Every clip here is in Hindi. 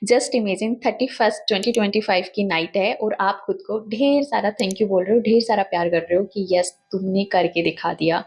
जस्ट इमेजिन 31st 2025 की नाइट है और आप खुद को ढेर सारा थैंक यू बोल रहे हो, ढेर सारा प्यार कर रहे हो कि यस तुमने करके दिखा दिया।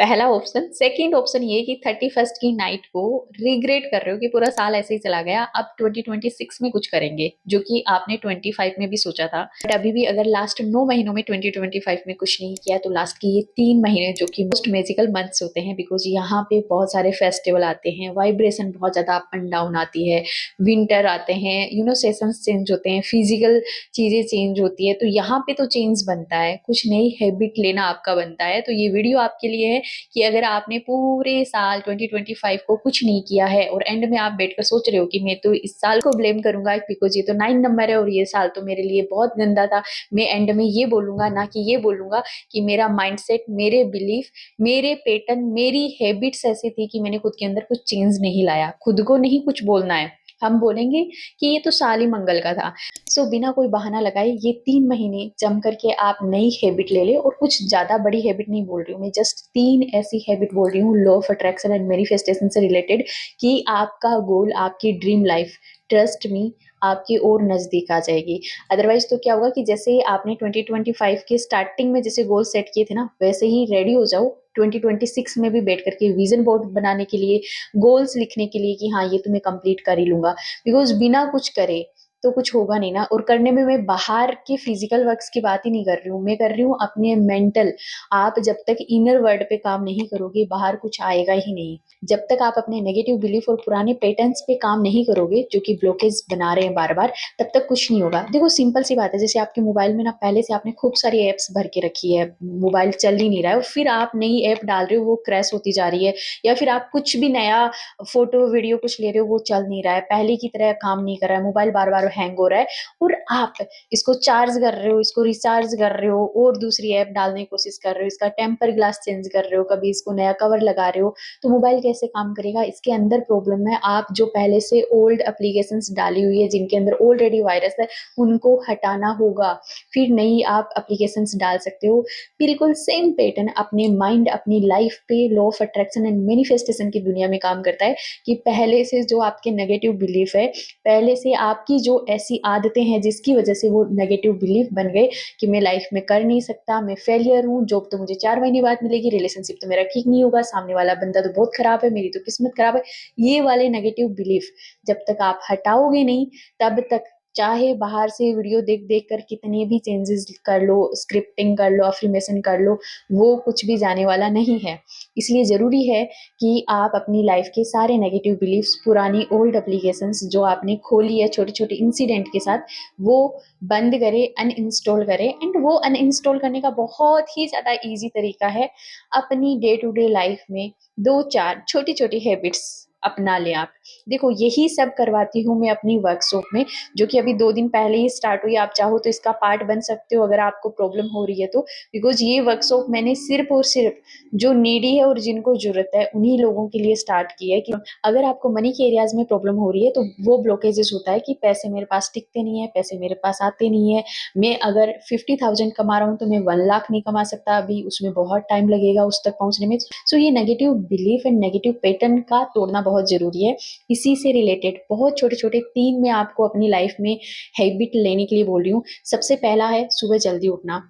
पहला ऑप्शन। सेकंड ऑप्शन ये कि 31st की नाइट को रिग्रेट कर रहे हो कि पूरा साल ऐसे ही चला गया, अब 2026 में कुछ करेंगे जो कि आपने 25 में भी सोचा था। बट अभी भी अगर लास्ट 9 महीनों में 2025 में कुछ नहीं किया तो लास्ट के ये 3 महीने जो कि मोस्ट मैजिकल मंथ्स होते हैं, बिकॉज यहाँ पे बहुत सारे फेस्टिवल आते हैं, वाइब्रेशन बहुत ज्यादा अप एंड डाउन आती है, विंटर आते हैं, सेशंस चेंज होते हैं, फिजिकल चीजें चेंज होती है, तो यहाँ पे तो चेंज बनता है, कुछ नई हैबिट लेना आपका बनता है। तो ये वीडियो आपके लिए है कि अगर आपने पूरे साल 2025 को कुछ नहीं किया है और एंड में आप बैठकर सोच रहे हो कि मैं तो इस साल को ब्लेम करूंगा बिकॉज ये तो 9 नंबर है और ये साल तो मेरे लिए बहुत गंदा था, मैं एंड में ये बोलूंगा ना कि ये बोलूंगा कि मेरा माइंडसेट, मेरे बिलीफ, मेरे पैटर्न, मेरी हैबिट्स ऐसी थी कि मैंने खुद के अंदर कुछ चेंज नहीं लाया। खुद को नहीं कुछ बोलना है, हम बोलेंगे कि ये तो साल ही मंगल का था। बिना कोई बहाना लगाए ये 3 महीने जम करके आप नई हैबिट ले ले, और कुछ ज्यादा बड़ी हैबिट नहीं बोल रही हूँ मैं, जस्ट 3 ऐसी हैबिट बोल रही हूँ law of attraction and manifestation से रिलेटेड कि आपका गोल, आपकी ड्रीम लाइफ, ट्रस्ट मी, आपकी और नजदीक आ जाएगी। अदरवाइज तो क्या होगा कि जैसे आपने 2025 के स्टार्टिंग में जैसे गोल सेट किए थे ना, वैसे ही रेडी हो जाओ 2026 में भी बैठ करके विजन बोर्ड बनाने के लिए, गोल्स लिखने के लिए कि हाँ ये तो मैं कंप्लीट कर ही लूंगा। बिकॉज बिना कुछ करे तो कुछ होगा नहीं ना। और करने में मैं बाहर के फिजिकल वर्क्स की बात ही नहीं कर रही हूँ, मैं कर रही हूँ अपने मेंटल। आप जब तक इनर वर्ल्ड पे काम नहीं करोगे बाहर कुछ आएगा ही नहीं। जब तक आप अपने नेगेटिव बिलीफ और पुराने पैटर्न्स पे काम नहीं करोगे जो कि ब्लॉकेज बना रहे हैं बार बार, तब तक कुछ नहीं होगा। देखो सिंपल सी बात है, जैसे आपके मोबाइल में ना पहले से आपने खूब सारी एप्स भर के रखी है, मोबाइल चल ही नहीं रहा है और फिर आप नई ऐप डाल रहे हो वो क्रैश होती जा रही है, या फिर आप कुछ भी नया फोटो वीडियो कुछ ले रहे हो वो चल नहीं रहा है, पहले की तरह काम नहीं कर रहा है, मोबाइल बार बार हैंग हो रहा है, और आप इसको चार्ज कर रहे हो, इसको रिचार्ज कर रहे हो और दूसरी ऐप डालने की कोशिश कर रहे हो, इसका टेम्पर ग्लास चेंज कर रहे हो, कभी इसको नया कवर लगा रहे हो, तो मोबाइल कैसे काम करेगा? इसके अंदर प्रॉब्लम है। आप जो पहले से ओल्ड एप्लीकेशंस डाली हुई है जिनके अंदर ऑलरेडी वायरस है, उनको हटाना होगा, फिर नई आप एप्लीकेशंस डाल सकते हो। बिल्कुल सेम पैटर्न अपने माइंड, अपनी लाइफ पे law of attraction and manifestation की दुनिया में काम करता है कि पहले से जो आपके नेगेटिव बिलीफ है, पहले से आपकी जो ऐसी आदतें हैं जिसकी वजह से वो नेगेटिव बिलीफ बन गए कि मैं लाइफ में कर नहीं सकता, मैं फेलियर हूँ, जॉब तो मुझे 4 महीने बाद मिलेगी, रिलेशनशिप तो मेरा ठीक नहीं होगा, सामने वाला बंदा तो बहुत खराब है, मेरी तो किस्मत खराब है, ये वाले नेगेटिव बिलीफ जब तक आप हटाओगे नहीं, तब तक चाहे बाहर से वीडियो देख देख कर कितने भी चेंजेस कर लो, स्क्रिप्टिंग कर लो, अफर्मेशन कर लो, वो कुछ भी जाने वाला नहीं है। इसलिए जरूरी है कि आप अपनी लाइफ के सारे नेगेटिव बिलीफ्स, पुरानी ओल्ड एप्लीकेशंस जो आपने खोली है छोटे छोटे इंसिडेंट के साथ, वो बंद करें, अनइंस्टॉल करें। एंड वो अनइंस्टॉल करने का बहुत ही ज़्यादा इजी तरीका है, अपनी डे टू डे लाइफ में 2-4 छोटी छोटी हैबिट्स अपना लें आप। देखो यही सब करवाती हूँ मैं अपनी वर्कशॉप में, जो कि अभी 2 दिन पहले ही स्टार्ट हुई। आप चाहो तो इसका पार्ट बन सकते हो अगर आपको प्रॉब्लम हो रही है तो, बिकॉज ये वर्कशॉप मैंने सिर्फ और सिर्फ जो नीडी है और जिनको जरूरत है उन्हीं लोगों के लिए स्टार्ट की है। कि अगर आपको मनी के एरियाज में प्रॉब्लम हो रही है तो वो ब्लॉकेजेस होता है कि पैसे मेरे पास टिकते नहीं है, पैसे मेरे पास आते नहीं है, मैं अगर 50,000 कमा रहा हूँ तो मैं 1 लाख नहीं कमा सकता, अभी उसमें बहुत टाइम लगेगा उस तक पहुंचने में। सो ये negative belief and negative pattern का तोड़ना बहुत जरूरी है। इसी से रिलेटेड बहुत छोटे छोटे 3 मैं आपको अपनी लाइफ में हैबिट लेने के लिए बोल रही हूँ। सबसे पहला है सुबह जल्दी उठना।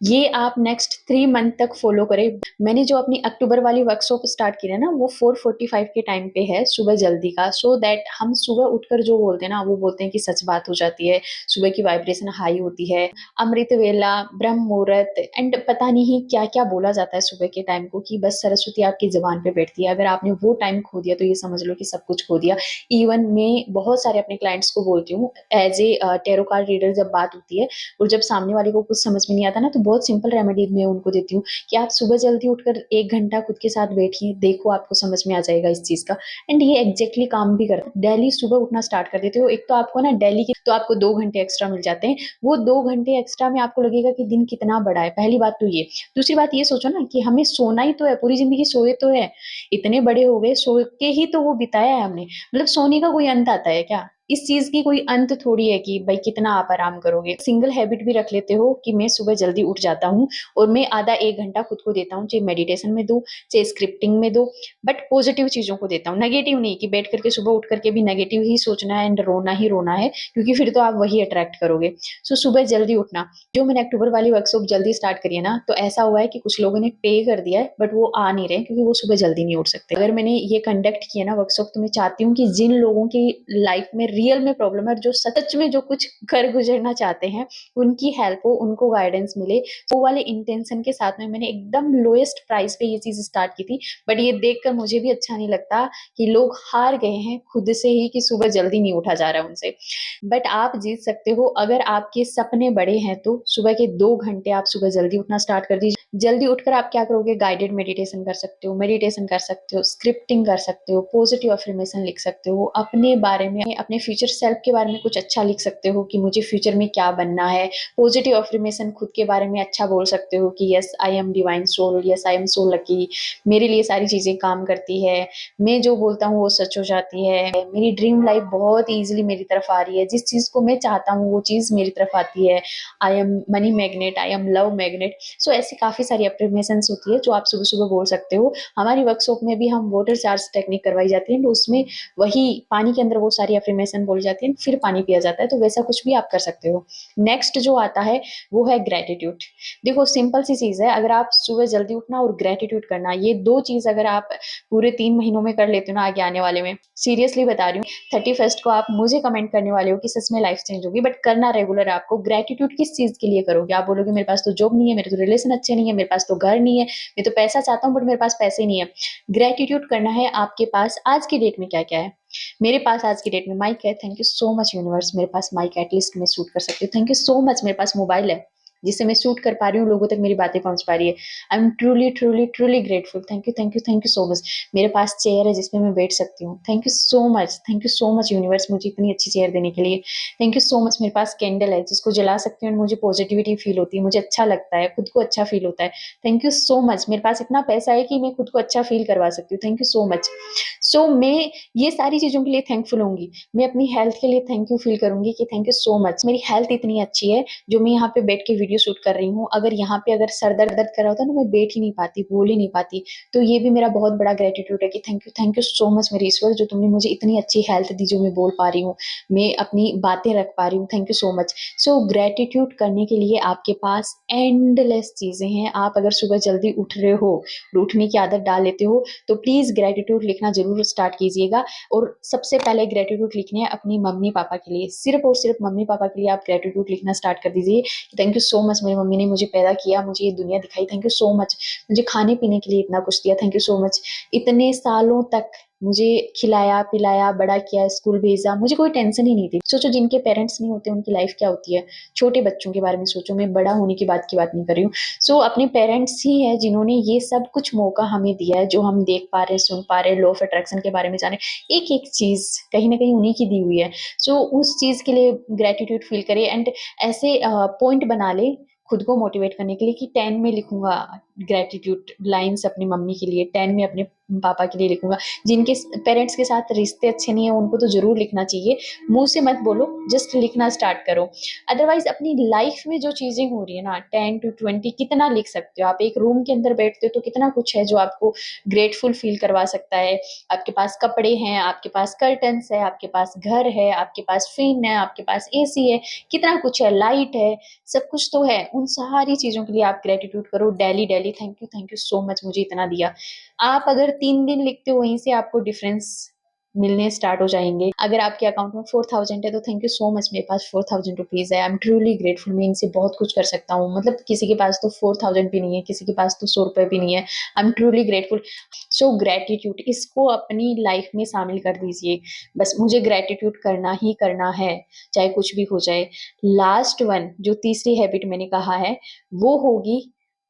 ये आप नेक्स्ट 3 मंथ तक फॉलो करें। मैंने जो अपनी अक्टूबर वाली वर्कशॉप स्टार्ट की है ना, वो 4:45 के टाइम पे है सुबह जल्दी का, सो दैट हम सुबह उठकर जो बोलते हैं ना, वो बोलते हैं कि सच बात हो जाती है, सुबह की वाइब्रेशन हाई होती है, अमृत वेला, ब्रह्म मुहूर्त एंड पता नहीं क्या क्या बोला जाता है सुबह के टाइम को, कि बस सरस्वती आपकी जबान पे बैठती है। अगर आपने वो टाइम खो दिया तो ये समझ लो कि सब कुछ खो दिया। इवन मैं बहुत सारे अपने क्लाइंट्स को बोलती हूँ, as a tarot card reader जब बात होती है और जब सामने वाले को कुछ समझ में नहीं आता ना, तो बहुत सिंपल रेमेडी मैं उनको देती हूँ कि आप सुबह जल्दी उठकर 1 घंटा खुद के साथ बैठिए, देखो आपको समझ में आ जाएगा इस चीज का। एंड ये एग्जैक्टली काम भी करता है। डेली सुबह उठना स्टार्ट कर देते हो, एक तो आपको ना डेली के तो आपको 2 घंटे एक्स्ट्रा मिल जाते हैं, वो 2 घंटे एक्स्ट्रा में आपको लगेगा कि दिन कितना बड़ा है। पहली बात तो ये। दूसरी बात ये सोचो ना कि हमें सोना ही तो है, पूरी जिंदगी सोए तो है, इतने बड़े हो गए, सो के ही तो वो बिताया है हमने, मतलब सोने का कोई अंत आता है क्या? इस चीज की कोई अंत थोड़ी है कि भाई कितना आप आराम करोगे। सिंगल हैबिट भी रख लेते हो कि मैं सुबह जल्दी उठ जाता हूँ और मैं आधा 1 घंटा खुद को देता हूँ, चाहे मेडिटेशन में दो, चाहे स्क्रिप्टिंग में दो, बट पॉजिटिव चीजों को देता हूँ, नेगेटिव नहीं कि बैठ करके सुबह उठ करके भी नेगेटिव ही सोचना है एंड रोना ही रोना है, क्योंकि फिर तो आप वही अट्रैक्ट करोगे। सो सुबह जल्दी उठना। जो मैंने अक्टूबर वाली वर्कशॉप जल्दी स्टार्ट करी है ना, तो ऐसा हुआ है कि कुछ लोगों ने पे कर दिया है बट वो आ नहीं रहे क्योंकि वो सुबह जल्दी नहीं उठ सकते। अगर मैंने ये कंडक्ट किया ना वर्कशॉप, तो मैं चाहती हूँ कि जिन लोगों की लाइफ में रियल में प्रॉब्लम है, जो सच में जो कुछ कर गुजरना चाहते हैं, उनकी हेल्प हो, उनको गाइडेंस मिले, वो वाले इंटेंशन के साथ में मैंने एकदम लोएस्ट प्राइस पे ये चीज स्टार्ट की थी। बट ये देखकर मुझे भी अच्छा नहीं लगता कि लोग हार गए हैं खुद से ही कि सुबह जल्दी नहीं उठा जा रहा है उनसे। बट आप जीत सकते हो अगर आपके सपने बड़े हैं तो। सुबह के 2 घंटे आप सुबह जल्दी उठना स्टार्ट कर दीजिए। जल्दी उठकर आप क्या करोगे, गाइडेड मेडिटेशन कर सकते हो, स्क्रिप्टिंग कर सकते हो, पॉजिटिव अफर्मेशन लिख सकते हो, अपने बारे में, अपने फ्यूचर सेल्फ के बारे में कुछ अच्छा लिख सकते हो कि मुझे फ्यूचर में क्या बनना है। पॉजिटिव अफर्मेशन खुद के बारे में अच्छा बोल सकते हो कि yes I am divine soul, yes I am so lucky, मेरे लिए सारी चीजें काम करती है, मैं जो बोलता हूँ वो सच हो जाती है, मेरी ड्रीम लाइफ बहुत इजीली मेरी तरफ आ रही है, जिस चीज को मैं चाहता हूँ वो चीज मेरी तरफ आती है, I am money magnet, I am love magnet. So ऐसी काफी सारी अफर्मेशन होती है जो आप सुबह सुबह बोल सकते हो। हमारी वर्कशॉप में भी हम वाटर चार्ज टेक्निक करवाई जाती है, तो उसमें वही पानी के अंदर वो सारी अफर्मेशन बोली जाती है, फिर पानी पिया जाता है, तो वैसा कुछ भी आप कर सकते हो। नेक्स्ट जो आता है वो है ग्रेटिट्यूड। देखो सिंपल सी चीज है, अगर आप सुबह जल्दी उठना और ग्रेटिट्यूड करना, ये दो चीज अगर आप पूरे 3 महीनों में कर लेते हो ना, आगे आने वाले में, सीरियसली बता रही हूँ, 31st को आप मुझे कमेंट करने वाले हो कि सच में लाइफ चेंज होगी। बट करना रेगुलर है आपको। ग्रेटिट्यूड किस चीज के लिए करोगे, आप बोलोगे मेरे पास तो जॉब नहीं है, मेरे तो रिलेशन अच्छे नहीं है, मेरे पास तो घर नहीं है, मैं तो पैसा चाहता हूँ बट मेरे पास पैसे नहीं है। ग्रेटिट्यूड करना है आपके पास आज की डेट में क्या क्या है। मेरे पास आज की डेट में माइक है, thank you so much universe, मेरे पास माइक एटलीस्ट मैं शूट कर सकती हूँ, थैंक यू सो मच। मेरे पास मोबाइल है जिससे मैं शूट कर पा रही हूँ, लोगों तक मेरी बातें पहुंच पा रही है। I am truly truly truly grateful, thank you thank you thank you so much. मेरे पास चेयर है जिसपे मैं बैठ सकती हूँ, thank you so much, thank you so much universe मुझे इतनी अच्छी चेयर देने के लिए, थैंक यू सो मच। मेरे पास कैंडल है जिसको जला सकती हूँ, मुझे पॉजिटिविटी फील होती है, मुझे अच्छा लगता है, खुद को अच्छा फील होता है, थैंक यू सो मच। मेरे पास इतना पैसा है कि मैं खुद को अच्छा फील करवा सकती हूँ, थैंक यू सो मच। सो मैं ये सारी चीजों के लिए थैंकफुल होंगी। मैं अपनी हेल्थ के लिए थैंक यू फील करूंगी कि थैंक यू सो मच, मेरी हेल्थ इतनी अच्छी है जो मैं यहाँ पे बैठ के वीडियो शूट कर रही हूँ। अगर यहाँ पे अगर सर दर्द कर रहा होता ना, मैं बैठ ही नहीं पाती, बोल ही नहीं पाती। तो ये भी मेरा बहुत बड़ा ग्रेटिट्यूड है कि थैंक यू सो मच मेरे ईश्वर, जो तुमने मुझे इतनी अच्छी हेल्थ दी, जो मैं बोल पा रही हूँ, मैं अपनी बातें रख पा रही हूँ, thank you so much. So gratitude करने के लिए आपके पास एंडलेस चीजें हैं। आप अगर सुबह जल्दी उठ रहे हो, उठने की आदत डाल लेते हो, तो प्लीज ग्रेटिट्यूड लिखना जरूर स्टार्ट कीजिएगा। और सबसे पहले ग्रेटिट्यूड लिखने हैं अपनी मम्मी पापा के लिए, सिर्फ और सिर्फ मम्मी पापा के लिए आप ग्रेटिट्यूड लिखना स्टार्ट कर दीजिए। थैंक यू सो मच, मेरी मम्मी ने मुझे पैदा किया, मुझे ये दुनिया दिखाई, थैंक यू सो मच। मुझे खाने पीने के लिए इतना कुछ दिया, थैंक यू सो मच। इतने सालों तक मुझे खिलाया पिलाया, बड़ा किया, स्कूल भेजा, मुझे कोई टेंशन ही नहीं थी। सोचो जिनके पेरेंट्स नहीं होते उनकी लाइफ क्या होती है। छोटे बच्चों के बारे में सोचो, मैं बड़ा होने की बात नहीं कर रही हूँ। सो अपने पेरेंट्स ही है जिन्होंने ये सब कुछ मौका हमें दिया है, जो हम देख पा रहे हैं, सुन पा रहे हैं, लॉ ऑफ अट्रैक्शन के बारे में जाने, एक एक चीज कहीं ना कहीं उन्हीं की दी हुई है। सो उस चीज के लिए ग्रेटिट्यूड फील करें एंड ऐसे पॉइंट बना ले खुद को मोटिवेट करने के लिए कि 10 में लिखूंगा ग्रेटिट्यूड लाइंस अपनी मम्मी के लिए, 10 में अपने पापा के लिए लिखूंगा। जिनके पेरेंट्स के साथ रिश्ते अच्छे नहीं है उनको तो जरूर लिखना चाहिए, मुंह से मत बोलो, जस्ट लिखना स्टार्ट करो। अदरवाइज अपनी लाइफ में जो चीजें हो रही है ना, 10 to 20 कितना लिख सकते हो आप। एक रूम के अंदर बैठते हो तो कितना कुछ है जो आपको ग्रेटफुल फील करवा सकता है। आपके पास कपड़े हैं, आपके पास कर्टन्स है, आपके पास घर है, आपके पास फैन है, आपके पास एसी है, कितना कुछ है, लाइट है, सब कुछ तो है। उन सारी चीजों के लिए आप ग्रेटिट्यूड करो daily daily, thank you so much मुझे इतना दिया। आप अगर 3 दिन लिखते हो वहीं से आपको डिफरेंस मिलने स्टार्ट हो जाएंगे। अगर आपके अकाउंट में 4000 है तो थैंक यू सो मच, मेरे पास 4000 रुपीज है, आई एम ट्रूली ग्रेटफुल, मैं इनसे बहुत कुछ कर सकता हूँ। मतलब किसी के पास तो 4000 भी नहीं है, किसी के पास तो 100 रुपए भी नहीं है, I am truly grateful. So gratitude इसको अपनी लाइफ में शामिल कर दीजिए। बस मुझे ग्रेटिट्यूड करना ही करना है, चाहे कुछ भी हो जाए। लास्ट वन जो तीसरी हैबिट मैंने कहा है वो होगी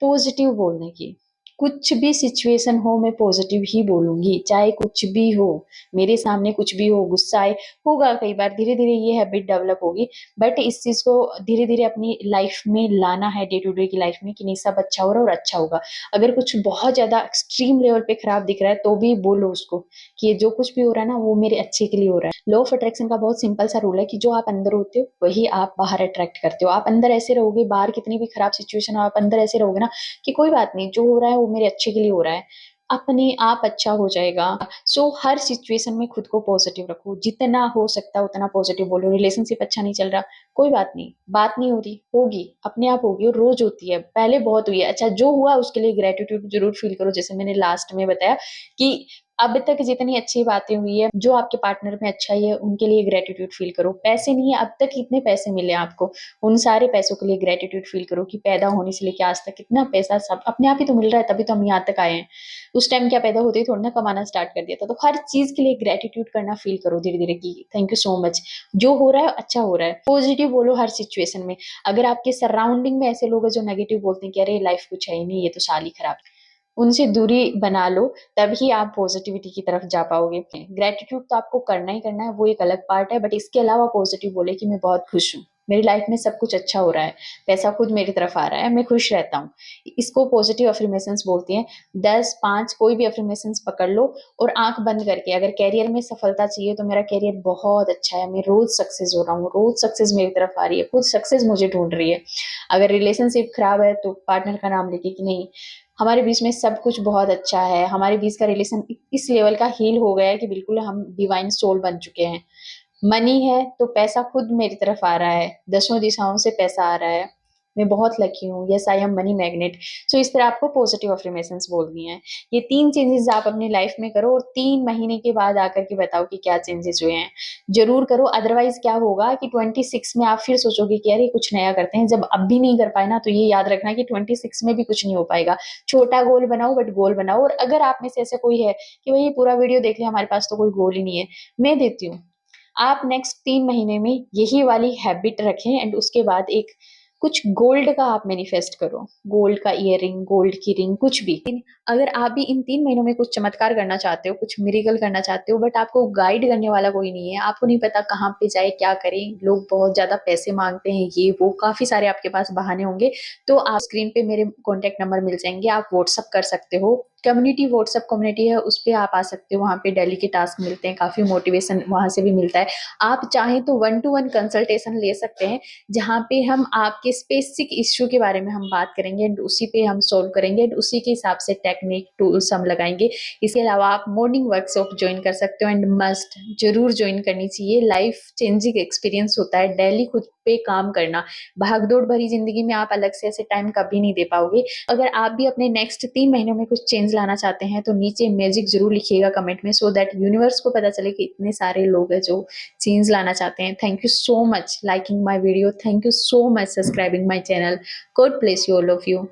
पॉजिटिव बोलने की। कुछ भी सिचुएशन हो मैं पॉजिटिव ही बोलूँगी, चाहे कुछ भी हो, मेरे सामने कुछ भी हो, गुस्सा आए, होगा कई बार, धीरे-धीरे ये हैबिट डेवलप होगी। बट इस चीज़ को धीरे-धीरे अपनी लाइफ में लाना है, डे टू डे की लाइफ में, कि नहीं सब अच्छा हो रहा है और अच्छा होगा। अगर कुछ बहुत ज़्यादा एक्सट्रीम लेवल पे खराब दिख रहा है तो भी बोलो उसको कि ये जो कुछ भी हो रहा है ना वो मेरे अच्छे के लिए हो रहा है। लॉ ऑफ अट्रैक्शन का बहुत सिंपल सा रूल है कि जो आप अंदर होते हो वही आप बाहर अट्रैक्ट करते हो। आप अंदर ऐसे रहोगे, बाहर कितनी भी खराब सिचुएशन हो, आप अंदर ऐसे रहोगे ना कि कोई बात नहीं, जो हो रहा है वो मेरे अच्छे के लिए हो रहा है, अपने आप अच्छा हो जाएगा। सो हर सिचुएशन में खुद को पॉजिटिव रखो, जितना हो सकता है उतना पॉजिटिव बोलो। रिलेशनशिप अच्छा नहीं चल रहा, कोई बात नहीं, बात नहीं हो रही, होगी, अपने आप होगी, और रोज होती है, पहले बहुत हुई है। अच्छा जो हुआ उसके लिए ग्रेटिट्यूड जरूर फील करो, जैसे मैंने लास्ट में बताया कि अब तक जितनी अच्छी बातें हुई है, जो आपके पार्टनर में अच्छा ही है उनके लिए ग्रेटिट्यूड फील करो। पैसे नहीं है, अब तक कितने पैसे मिले आपको, उन सारे पैसों के लिए ग्रेटिट्यूड फील करो कि पैदा होने से लेके आज तक कितना पैसा सब अपने आप ही तो मिल रहा है, तभी तो हम यहाँ तक आए हैं। उस टाइम क्या पैदा होते ही थोड़ी ना कमाना स्टार्ट कर दिया था। तो हर चीज के लिए ग्रेटिट्यूड करना फील करो धीरे धीरे की थैंक यू सो मच, जो हो रहा है अच्छा हो रहा है। पॉजिटिव बोलो हर सिचुएशन में। अगर आपके सराउंडिंग में ऐसे लोग हैं जो नेगेटिव बोलते हैं कि अरे लाइफ कुछ है ही नहीं, ये तो साल ही खराब, उनसे दूरी बना लो, तभी आप पॉजिटिविटी की तरफ जा पाओगे। ग्रेटिट्यूड तो आपको करना ही करना है, वो एक अलग पार्ट है, बट इसके अलावा पॉजिटिव बोले कि मैं बहुत खुश हूँ, मेरी लाइफ में सब कुछ अच्छा हो रहा है, पैसा खुद मेरी तरफ आ रहा है, मैं खुश रहता हूँ। इसको पॉजिटिव अफर्मेशंस बोलते हैं। 10 5 कोई भी अफर्मेशंस पकड़ लो और आंख बंद करके, अगर कैरियर में सफलता चाहिए तो मेरा कैरियर बहुत अच्छा है, मैं रोज सक्सेस हो रहा हूँ, रोज सक्सेस मेरी तरफ आ रही है, खुद सक्सेस मुझे ढूंढ रही है। अगर रिलेशनशिप खराब है तो पार्टनर का नाम लेके कि नहीं, हमारे बीच में सब कुछ बहुत अच्छा है, हमारे बीच का रिलेशन इस लेवल का हील हो गया है कि बिल्कुल हम डिवाइन सोल बन चुके हैं। मनी है तो पैसा खुद मेरी तरफ आ रहा है, दसों दिशाओं से पैसा आ रहा है, मैं बहुत लकी हूँ, yes I am money magnet. So इस तरह आपको पॉजिटिव अफर्मेशंस बोलनी है। ये 3 चेंजेस आप अपनी लाइफ में करो और 3 महीने के बाद आकर के बताओ कि क्या चेंजेस हुए हैं। जरूर करो, अदरवाइज क्या होगा कि 26 में आप फिर सोचोगे कि अरे कुछ नया करते हैं, जब अब भी नहीं कर पाए ना तो ये याद रखना कि 26 में भी कुछ नहीं हो पाएगा। छोटा गोल बनाओ बट गोल बनाओ। और अगर आप में से ऐसा कोई है कि भाई ये पूरा वीडियो देख लिया, हमारे पास तो कोई गोल ही नहीं है, मैं देती हूँ। आप नेक्स्ट 3 महीने में यही वाली हैबिट रखें एंड उसके बाद एक कुछ गोल्ड का आप मैनिफेस्ट करो, गोल्ड का ईयरिंग, गोल्ड की रिंग, कुछ भी। अगर आप भी इन 3 महीनों में कुछ चमत्कार करना चाहते हो, कुछ मिरेकल करना चाहते हो, बट आपको गाइड करने वाला कोई नहीं है, आपको नहीं पता कहाँ पे जाए, क्या करें, लोग बहुत ज्यादा पैसे मांगते हैं, ये वो काफी सारे आपके पास बहाने होंगे, तो आप स्क्रीन पे मेरे कॉन्टेक्ट नंबर मिल जाएंगे, आप व्हाट्सअप कर सकते हो। कम्युनिटी, व्हाट्सअप कम्युनिटी है, उस पर आप आ सकते हो, वहाँ पे डेली के टास्क मिलते हैं, काफी मोटिवेशन वहां से भी मिलता है। आप चाहें तो 1 to 1 कंसल्टेशन ले सकते हैं, जहाँ पे हम आपके स्पेसिफिक इश्यू के बारे में हम बात करेंगे एंड उसी पे हम सोल्व करेंगे एंड उसी के हिसाब से टेक्निक टूल्स हम लगाएंगे। इसके अलावा आप मॉर्निंग वर्कशॉप ज्वाइन कर सकते हो एंड मस्ट जरूर ज्वाइन करनी चाहिए। लाइफ चेंजिंग एक्सपीरियंस होता है डेली खुद पे काम करना। भागदौड़ भरी जिंदगी में आप अलग से ऐसे टाइम कभी नहीं दे पाओगे। अगर आप भी अपने नेक्स्ट 3 महीनों में कुछ चेंज लाना चाहते हैं तो नीचे मैजिक जरूर लिखिएगा कमेंट में, सो दैट यूनिवर्स को पता चले कि इतने सारे लोग हैं जो चेंज लाना चाहते हैं। Thank you so much liking my video, thank you so much subscribing my channel. God bless you all of you.